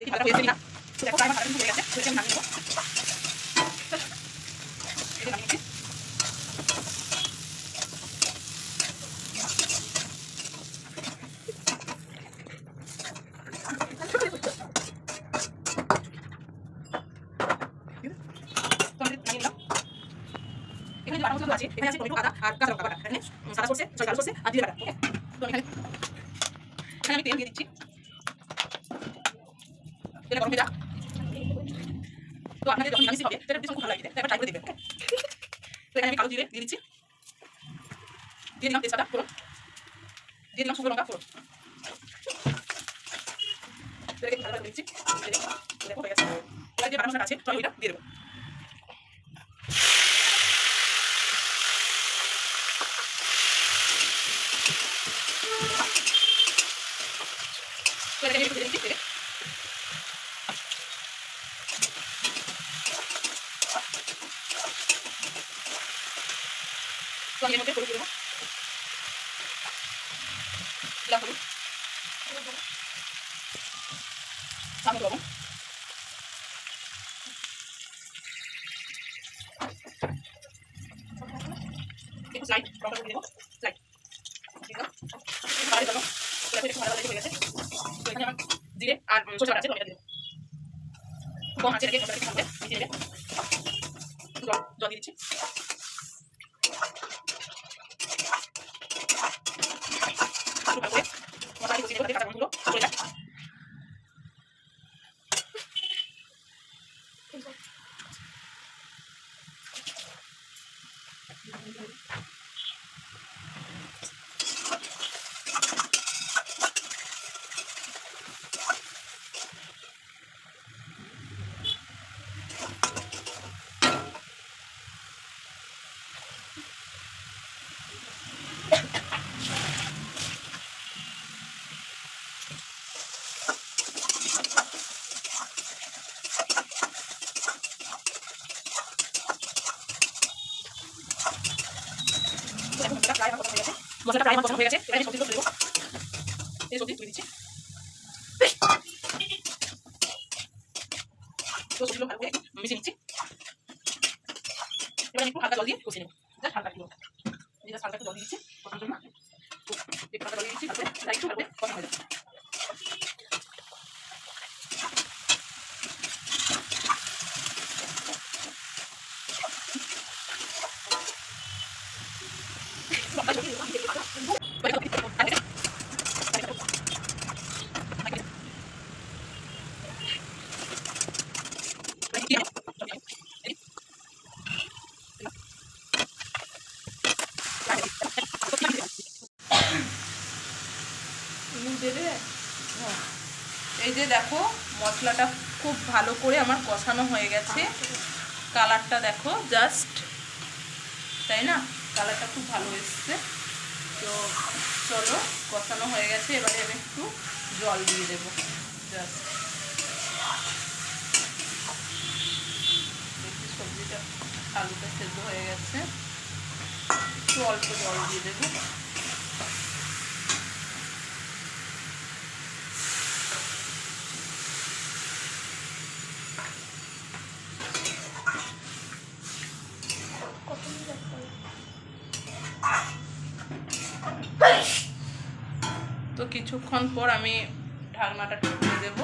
দেখো প্রায় আমার কাটা হয়ে গেছে, আমি নামিয়ে নেবো। এখানে বাটা মশলা আছে, এখানে আছে টমেটো, আদা আর কাঁচা লঙ্কা বাটা, এখানে সাদা সরষে, কালো সরষে আর জিরে বাটা। ওকে, তো এখানে আমি তেল দিয়ে দিচ্ছি। তেল গরম হয়ে যাক। তো আপনাদের যখন নিরামিষ হবে সেটা ভীষণ খুব ভালো লাগে, একবার ট্রাই করে দেখবেন। তো এখানে আমি কালো জিরে দিয়ে দিচ্ছি, দিয়ে দিলাম তেজপাতা ফোড়ন, দিয়ে দিলাম শুকনো লঙ্কা ফোড়ন। এটাকে ভালো করে দিচ্ছি। দেখো হয়ে গেছে। এবার যে বাটা মশলাটা আছে সব ওইটা দিয়ে দেবো। তো এটাকে একটু দিয়ে দিচ্ছি। তো আমি এর মধ্যে হলুদ দেবো, দিলাম হলুদ, চামচ লবণ, একটু স্লাইড লঙ্কা দিয়ে দেবো, স্লাইড দিলাম, ভালো দেবো। একটু ভালো হয়ে গেছে। তো এখানে আমার জিরে আর সরষে বাটা আছে, টমেটো দেবো। কম আছে রেখে মশলাটাকে ভালো করে মিশিয়ে নেবে। জল দিয়ে দিচ্ছি। ভালো করে মশলাটাকে কষিয়ে নেবো, কাঁচা গন্ধগুলো চলে যায়। মশলাটা প্রায় আমার কষানো হয়ে গেছে। এবার আমি সবজিগুলো তুলে দেবো। এই সবজি তুলে দিচ্ছি। তো সবজিগুলো ভালো করে মিশিয়ে নিচ্ছি। এবার আমি একটু হালকা জল দিয়ে কষিয়ে নেবো, জাস্ট হালকা একটু, জাস্ট হালকা একটু জল দিয়ে দিচ্ছি কষানোর জন্য। একটু হালকা জল দিয়ে দিচ্ছি, তারপরে একটু ভালো করে কষানো হয়ে যাবে। এই যে দেখো মশলাটা খুব ভালো করে আমার কষানো হয়ে গেছে। কালারটা দেখো জাস্ট, তাই না? কালারটা খুব ভালো এসছে। তো চলো, কষানো হয়ে গেছে। এবারে আমি একটু জল দিয়ে দেবো, জাস্ট সবজিটা আলুটা সেদ্ধ হয়ে গেছে, একটু অল্প জল দিয়ে দেবো। তো কিছুক্ষণ পর আমি ঢাকনাটা খুলে দেবো।